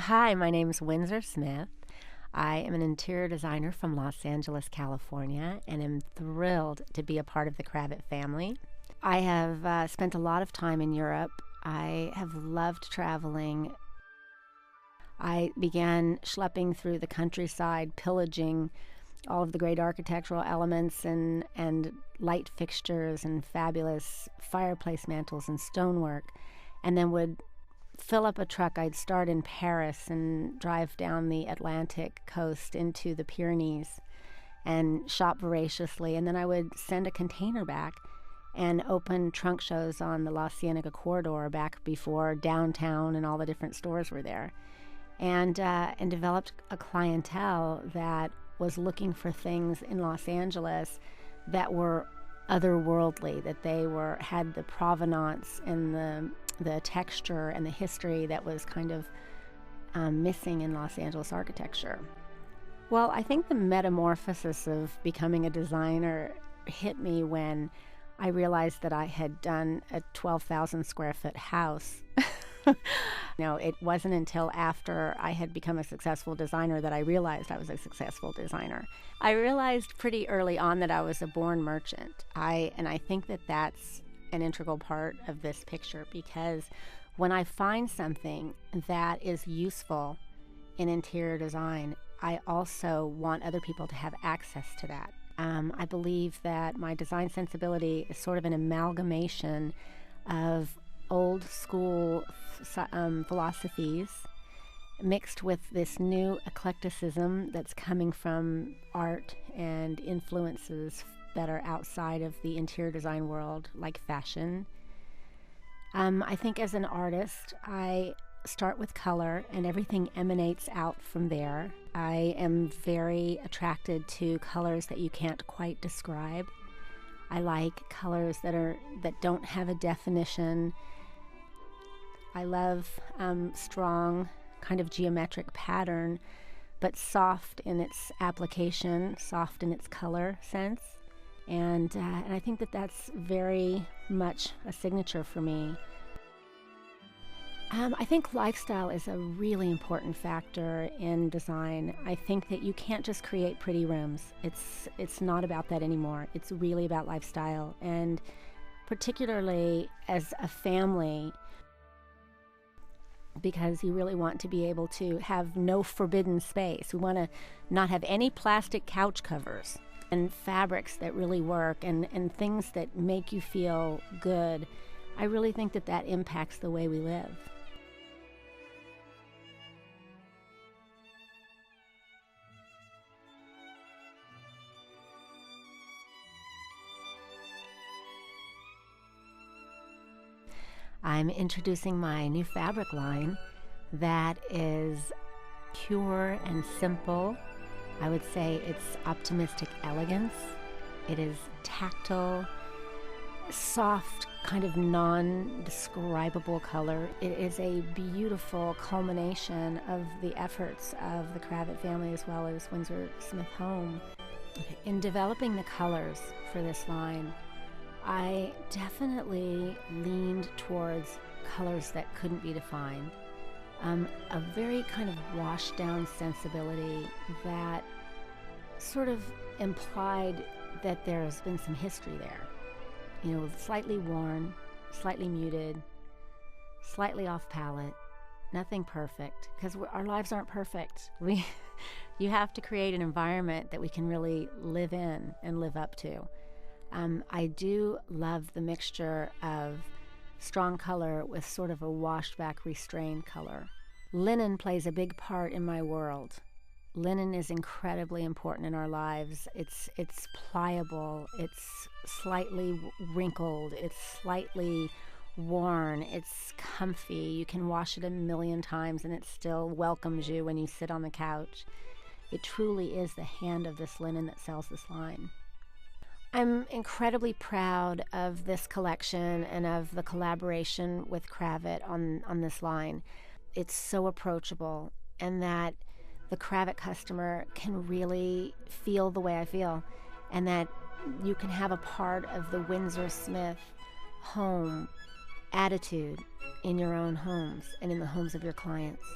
Hi, my name is Windsor Smith. I am an interior designer from Los Angeles, California, and am thrilled to be a part of the Kravet family. I have spent a lot of time in Europe. I have loved traveling. I began schlepping through the countryside, pillaging all of the great architectural elements and light fixtures and fabulous fireplace mantels and stonework, and then would fill up a truck. I'd start in Paris and drive down the Atlantic coast into the Pyrenees and shop voraciously, and then I would send a container back and open trunk shows on the La Cienega corridor back before downtown and all the different stores were there, and developed a clientele that was looking for things in Los Angeles that were otherworldly, that they had the provenance and the texture and the history that was kind of missing in Los Angeles architecture. Well, I think the metamorphosis of becoming a designer hit me when I realized that I had done a 12,000 square foot house. It wasn't until after I had become a successful designer that I realized I was a successful designer. I realized pretty early on that I was a born merchant. I think that that's an integral part of this picture, because when I find something that is useful in interior design, I also want other people to have access to that. I believe that my design sensibility is sort of an amalgamation of old school philosophies mixed with this new eclecticism that's coming from art and influences that are outside of the interior design world, like fashion. I think as an artist, I start with color and everything emanates out from there. I am very attracted to colors that you can't quite describe. I like colors that don't have a definition. I love strong kind of geometric pattern, but soft in its application, soft in its color sense. And I think that that's very much a signature for me. I think lifestyle is a really important factor in design. I think that you can't just create pretty rooms. It's not about that anymore. It's really about lifestyle. And particularly as a family, because you really want to be able to have no forbidden space. We want to not have any plastic couch covers, and fabrics that really work, and things that make you feel good. I really think that that impacts the way we live. I'm introducing my new fabric line that is pure and simple. I would say it's optimistic elegance. It is tactile, soft, kind of non-describable color. It is a beautiful culmination of the efforts of the Kravet family as well as Windsor Smith Home. In developing the colors for this line, I definitely leaned towards colors that couldn't be defined. A very kind of washed down sensibility that sort of implied that there's been some history there. Slightly worn, slightly muted, slightly off palette, nothing perfect, because our lives aren't perfect. You have to create an environment that we can really live in and live up to. I do love the mixture of strong color with sort of a washed back, restrained color. Linen plays a big part in my world. Linen is incredibly important in our lives. It's pliable, it's slightly wrinkled, it's slightly worn, it's comfy. You can wash it a million times and it still welcomes you when you sit on the couch. It truly is the hand of this linen that sells this line. I'm incredibly proud of this collection and of the collaboration with Kravet on this line. It's so approachable, and that the Kravet customer can really feel the way I feel, and that you can have a part of the Windsor Smith home attitude in your own homes and in the homes of your clients.